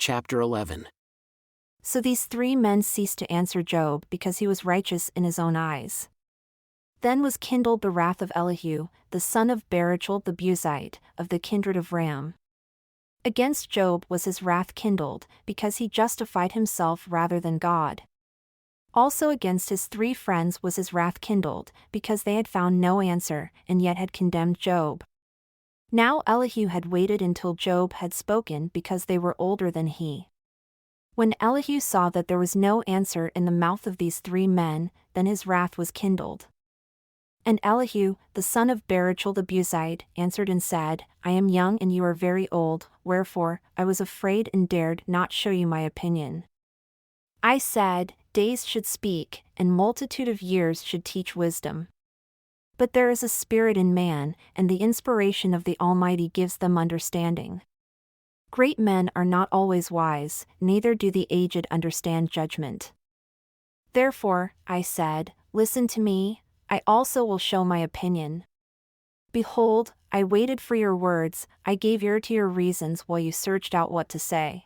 chapter 11. So these 3 men ceased to answer Job because he was righteous in his own eyes. Then was kindled the wrath of Elihu, the son of Barachel the Buzite, of the kindred of Ram. Against Job was his wrath kindled, because he justified himself rather than God. Also against his 3 friends was his wrath kindled, because they had found no answer, and yet had condemned Job. Now Elihu had waited until Job had spoken because they were older than he. When Elihu saw that there was no answer in the mouth of these 3 men, then his wrath was kindled. And Elihu, the son of Barachel the Buzite, answered and said, I am young and you are very old, wherefore I was afraid and dared not show you my opinion. I said, days should speak, and multitude of years should teach wisdom. But there is a spirit in man, and the inspiration of the Almighty gives them understanding. Great men are not always wise, neither do the aged understand judgment. Therefore, I said, listen to me, I also will show my opinion. Behold, I waited for your words, I gave ear to your reasons while you searched out what to say.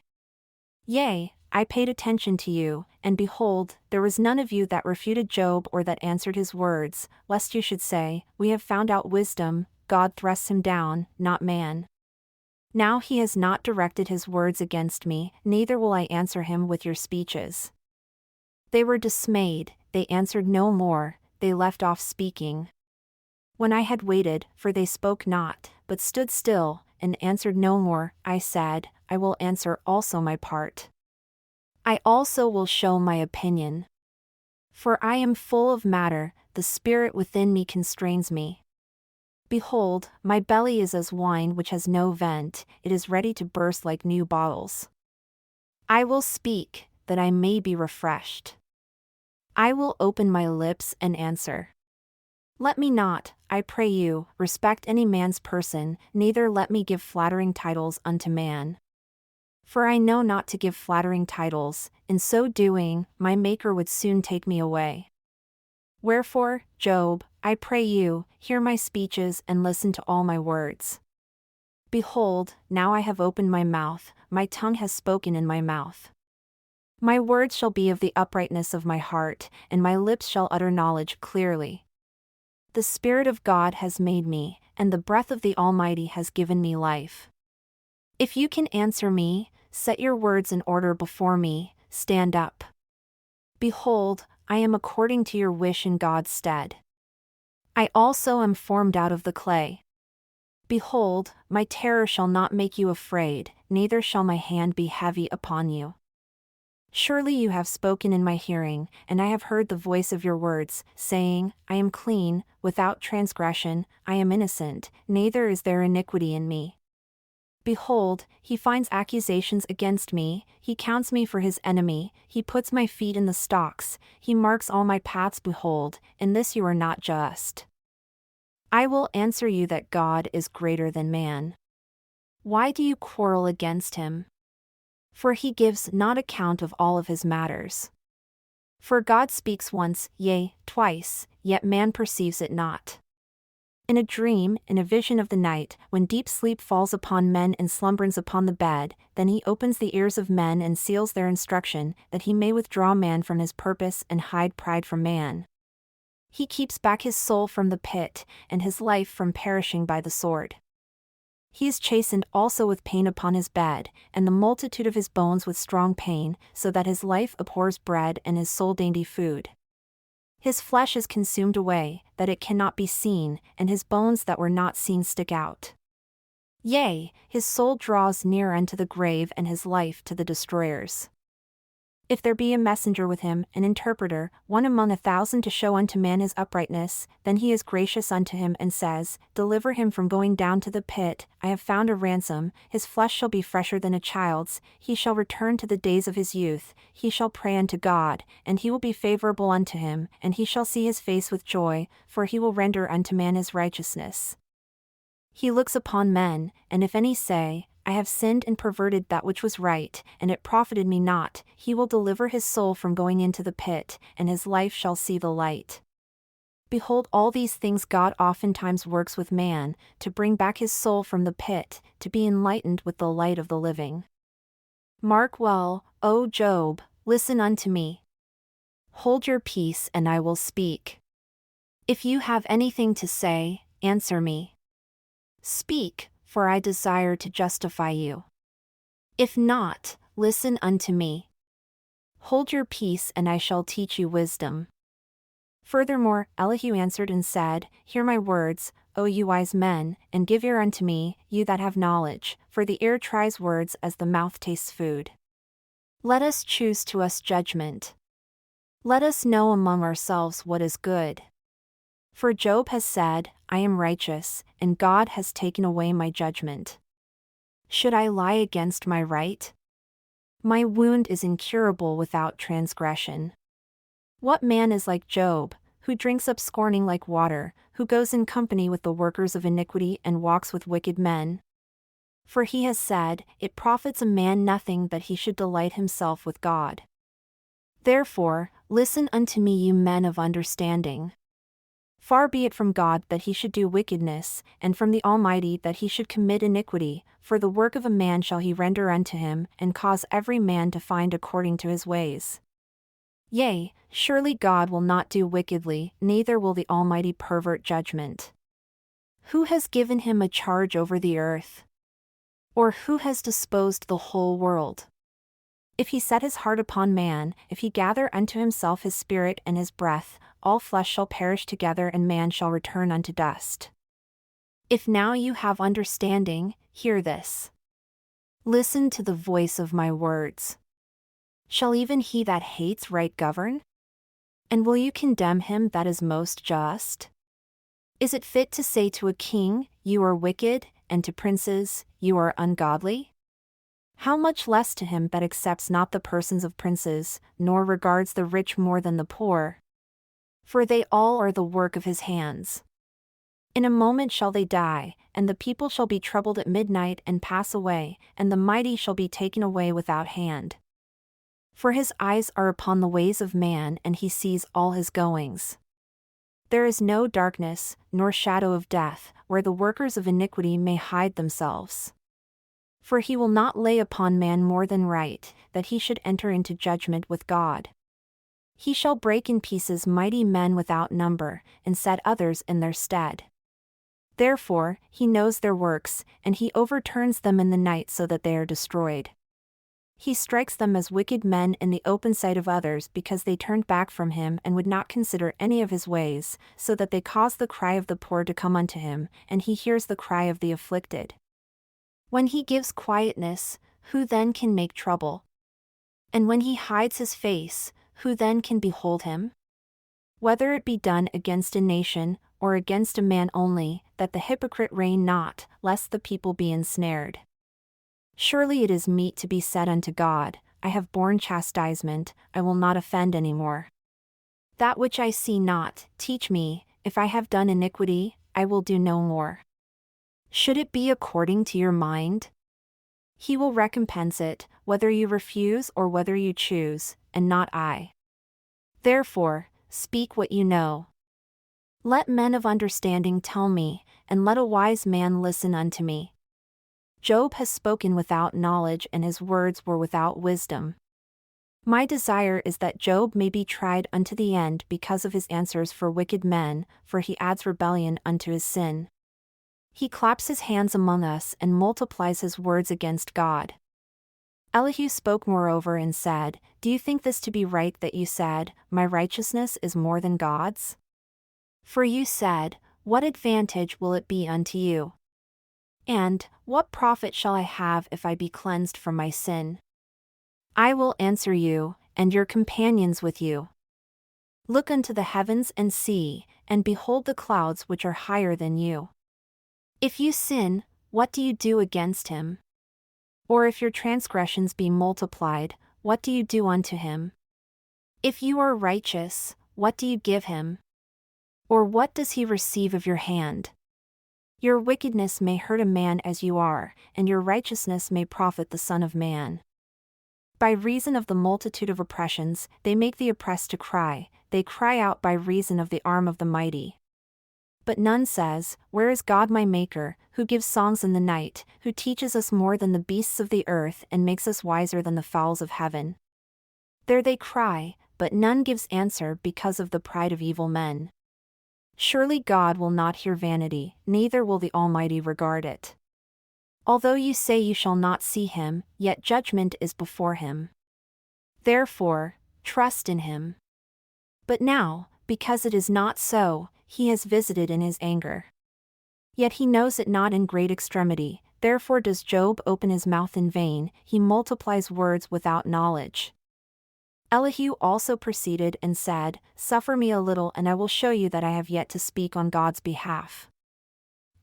Yea, I paid attention to you, and behold, there was none of you that refuted Job or that answered his words, lest you should say, we have found out wisdom, God thrusts him down, not man. Now he has not directed his words against me, neither will I answer him with your speeches. They were dismayed, they answered no more, they left off speaking. When I had waited, for they spoke not, but stood still, and answered no more, I said, I will answer also my part. I also will show my opinion. For I am full of matter, the spirit within me constrains me. Behold, my belly is as wine which has no vent, it is ready to burst like new bottles. I will speak, that I may be refreshed. I will open my lips and answer. Let me not, I pray you, respect any man's person, neither let me give flattering titles unto man. For I know not to give flattering titles, in so doing, my Maker would soon take me away. Wherefore, Job, I pray you, hear my speeches and listen to all my words. Behold, now I have opened my mouth, my tongue has spoken in my mouth. My words shall be of the uprightness of my heart, and my lips shall utter knowledge clearly. The Spirit of God has made me, and the breath of the Almighty has given me life. If you can answer me, set your words in order before me, stand up. Behold, I am according to your wish in God's stead. I also am formed out of the clay. Behold, my terror shall not make you afraid, neither shall my hand be heavy upon you. Surely you have spoken in my hearing, and I have heard the voice of your words, saying, I am clean, without transgression, I am innocent, neither is there iniquity in me. Behold, he finds accusations against me, he counts me for his enemy, he puts my feet in the stocks, he marks all my paths. Behold, in this you are not just. I will answer you that God is greater than man. Why do you quarrel against him? For he gives not account of all of his matters. For God speaks once, yea, twice, yet man perceives it not. In a dream, in a vision of the night, when deep sleep falls upon men and slumberings upon the bed, then he opens the ears of men and seals their instruction, that he may withdraw man from his purpose and hide pride from man. He keeps back his soul from the pit, and his life from perishing by the sword. He is chastened also with pain upon his bed, and the multitude of his bones with strong pain, so that his life abhors bread and his soul dainty food. His flesh is consumed away, that it cannot be seen, and his bones that were not seen stick out. Yea, his soul draws near unto the grave and his life to the destroyers. If there be a messenger with him, an interpreter, one among 1,000 to show unto man his uprightness, then he is gracious unto him and says, Deliver him from going down to the pit, I have found a ransom, his flesh shall be fresher than a child's, he shall return to the days of his youth, he shall pray unto God, and he will be favorable unto him, and he shall see his face with joy, for he will render unto man his righteousness. He looks upon men, and if any say, I have sinned and perverted that which was right, and it profited me not, he will deliver his soul from going into the pit, and his life shall see the light. Behold, all these things God oftentimes works with man, to bring back his soul from the pit, to be enlightened with the light of the living. Mark well, O Job, listen unto me. Hold your peace and I will speak. If you have anything to say, answer me. Speak, for I desire to justify you. If not, listen unto me. Hold your peace and I shall teach you wisdom. Furthermore, Elihu answered and said, Hear my words, O you wise men, and give ear unto me, you that have knowledge, for the ear tries words as the mouth tastes food. Let us choose to us judgment. Let us know among ourselves what is good. For Job has said, I am righteous, and God has taken away my judgment. Should I lie against my right? My wound is incurable without transgression. What man is like Job, who drinks up scorning like water, who goes in company with the workers of iniquity and walks with wicked men? For he has said, It profits a man nothing that he should delight himself with God. Therefore, listen unto me, you men of understanding. Far be it from God that he should do wickedness, and from the Almighty that he should commit iniquity, for the work of a man shall he render unto him, and cause every man to find according to his ways. Yea, surely God will not do wickedly, neither will the Almighty pervert judgment. Who has given him a charge over the earth? Or who has disposed the whole world? If he set his heart upon man, if he gather unto himself his spirit and his breath, all flesh shall perish together and man shall return unto dust. If now you have understanding, hear this. Listen to the voice of my words. Shall even he that hates right govern? And will you condemn him that is most just? Is it fit to say to a king, You are wicked, and to princes, You are ungodly? How much less to him that accepts not the persons of princes, nor regards the rich more than the poor? For they all are the work of his hands. In a moment shall they die, and the people shall be troubled at midnight and pass away, and the mighty shall be taken away without hand. For his eyes are upon the ways of man, and he sees all his goings. There is no darkness, nor shadow of death, where the workers of iniquity may hide themselves. For he will not lay upon man more than right, that he should enter into judgment with God. He shall break in pieces mighty men without number, and set others in their stead. Therefore, he knows their works, and he overturns them in the night so that they are destroyed. He strikes them as wicked men in the open sight of others because they turned back from him and would not consider any of his ways, so that they cause the cry of the poor to come unto him, and he hears the cry of the afflicted. When he gives quietness, who then can make trouble? And when he hides his face, who then can behold him? Whether it be done against a nation, or against a man only, that the hypocrite reign not, lest the people be ensnared. Surely it is meet to be said unto God, I have borne chastisement, I will not offend any more. That which I see not, teach me, if I have done iniquity, I will do no more. Should it be according to your mind? He will recompense it, whether you refuse or whether you choose, and not I. Therefore, speak what you know. Let men of understanding tell me, and let a wise man listen unto me. Job has spoken without knowledge and his words were without wisdom. My desire is that Job may be tried unto the end because of his answers for wicked men, for he adds rebellion unto his sin. He claps his hands among us and multiplies his words against God. Elihu spoke moreover and said, Do you think this to be right that you said, My righteousness is more than God's? For you said, What advantage will it be unto you? And, what profit shall I have if I be cleansed from my sin? I will answer you, and your companions with you. Look unto the heavens and see, and behold the clouds which are higher than you. If you sin, what do you do against him? Or if your transgressions be multiplied, what do you do unto him? If you are righteous, what do you give him? Or what does he receive of your hand? Your wickedness may hurt a man as you are, and your righteousness may profit the Son of Man. By reason of the multitude of oppressions, they make the oppressed to cry, they cry out by reason of the arm of the mighty. But none says, Where is God my Maker, who gives songs in the night, who teaches us more than the beasts of the earth and makes us wiser than the fowls of heaven? There they cry, but none gives answer because of the pride of evil men. Surely God will not hear vanity, neither will the Almighty regard it. Although you say you shall not see him, yet judgment is before him. Therefore, trust in him. But now, because it is not so, he has visited in his anger. Yet he knows it not in great extremity, therefore does Job open his mouth in vain, he multiplies words without knowledge. Elihu also proceeded and said, Suffer me a little and I will show you that I have yet to speak on God's behalf.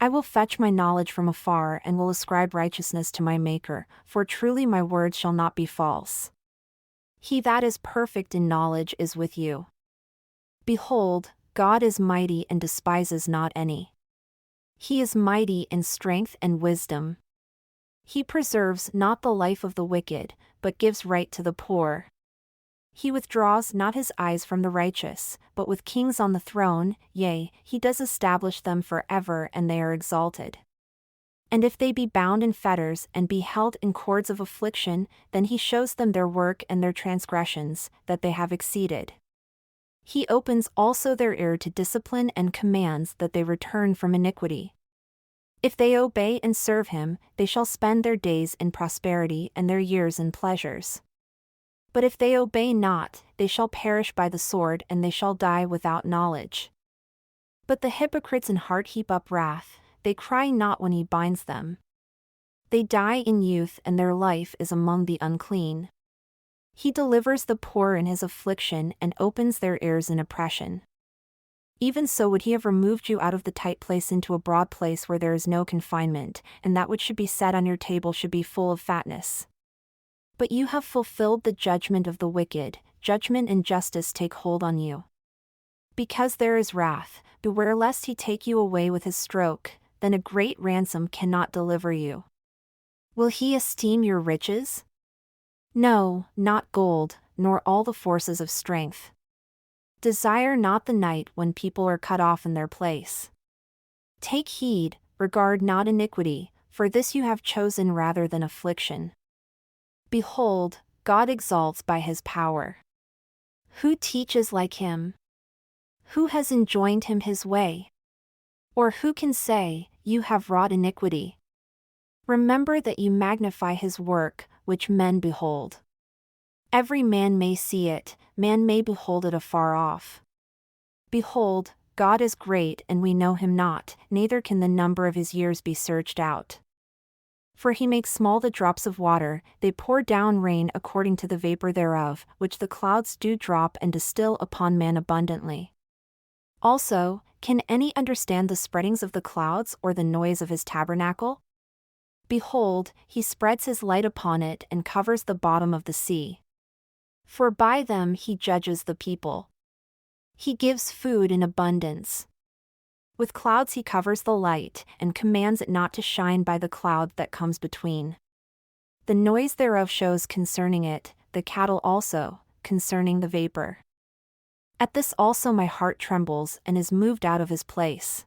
I will fetch my knowledge from afar and will ascribe righteousness to my Maker, for truly my words shall not be false. He that is perfect in knowledge is with you. Behold, God is mighty and despises not any. He is mighty in strength and wisdom. He preserves not the life of the wicked, but gives right to the poor. He withdraws not his eyes from the righteous, but with kings on the throne, yea, he does establish them forever and they are exalted. And if they be bound in fetters and be held in cords of affliction, then he shows them their work and their transgressions, that they have exceeded. He opens also their ear to discipline and commands that they return from iniquity. If they obey and serve him, they shall spend their days in prosperity and their years in pleasures. But if they obey not, they shall perish by the sword and they shall die without knowledge. But the hypocrites in heart heap up wrath, they cry not when he binds them. They die in youth and their life is among the unclean. He delivers the poor in his affliction and opens their ears in oppression. Even so would he have removed you out of the tight place into a broad place where there is no confinement, and that which should be set on your table should be full of fatness. But you have fulfilled the judgment of the wicked, judgment and justice take hold on you. Because there is wrath, beware lest he take you away with his stroke, then a great ransom cannot deliver you. Will he esteem your riches? No, not gold, nor all the forces of strength. Desire not the night when people are cut off in their place. Take heed, regard not iniquity, for this you have chosen rather than affliction. Behold, God exalts by his power. Who teaches like him? Who has enjoined him his way? Or who can say, You have wrought iniquity? Remember that you magnify his work, which men behold. Every man may see it, man may behold it afar off. Behold, God is great and we know him not, neither can the number of his years be searched out. For he makes small the drops of water, they pour down rain according to the vapor thereof, which the clouds do drop and distill upon man abundantly. Also, can any understand the spreadings of the clouds or the noise of his tabernacle? Behold, he spreads his light upon it and covers the bottom of the sea. For by them he judges the people. He gives food in abundance. With clouds he covers the light, and commands it not to shine by the cloud that comes between. The noise thereof shows concerning it, the cattle also, concerning the vapor. At this also my heart trembles and is moved out of his place.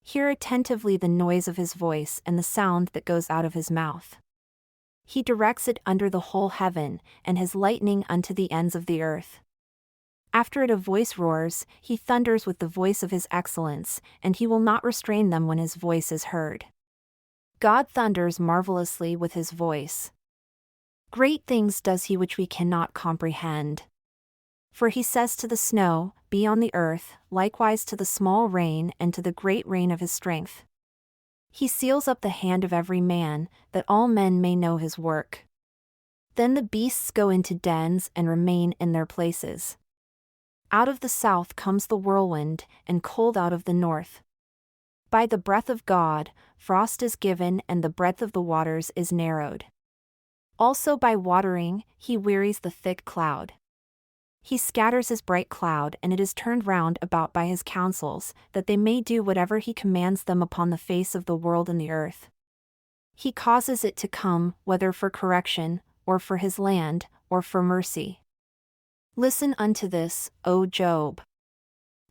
Hear attentively the noise of his voice and the sound that goes out of his mouth. He directs it under the whole heaven, and his lightning unto the ends of the earth. After it a voice roars, he thunders with the voice of his excellence, and he will not restrain them when his voice is heard. God thunders marvelously with his voice. Great things does he which we cannot comprehend. For he says to the snow, Be on the earth, likewise to the small rain and to the great rain of his strength. He seals up the hand of every man, that all men may know his work. Then the beasts go into dens and remain in their places. Out of the south comes the whirlwind, and cold out of the north. By the breath of God, frost is given and the breadth of the waters is narrowed. Also by watering, he wearies the thick cloud. He scatters his bright cloud and it is turned round about by his counsels, that they may do whatever he commands them upon the face of the world and the earth. He causes it to come, whether for correction, or for his land, or for mercy. Listen unto this, O Job.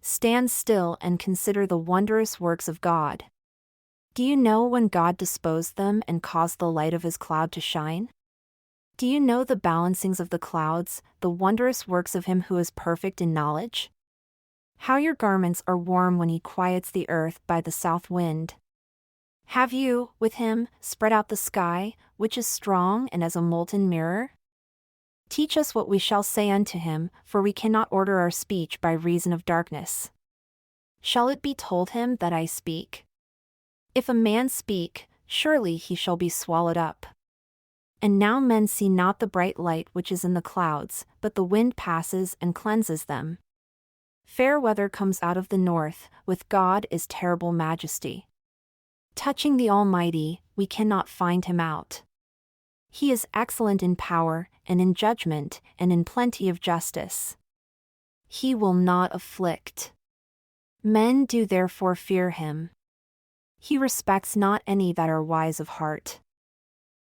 Stand still and consider the wondrous works of God. Do you know when God disposed them and caused the light of his cloud to shine? Do you know the balancings of the clouds, the wondrous works of him who is perfect in knowledge? How your garments are warm when he quiets the earth by the south wind. Have you, with him, spread out the sky, which is strong and as a molten mirror? Teach us what we shall say unto him, for we cannot order our speech by reason of darkness. Shall it be told him that I speak? If a man speak, surely he shall be swallowed up. And now men see not the bright light which is in the clouds, but the wind passes and cleanses them. Fair weather comes out of the north, with God is terrible majesty. Touching the Almighty, we cannot find him out. He is excellent in power, and in judgment, and in plenty of justice. He will not afflict. Men do therefore fear him. He respects not any that are wise of heart.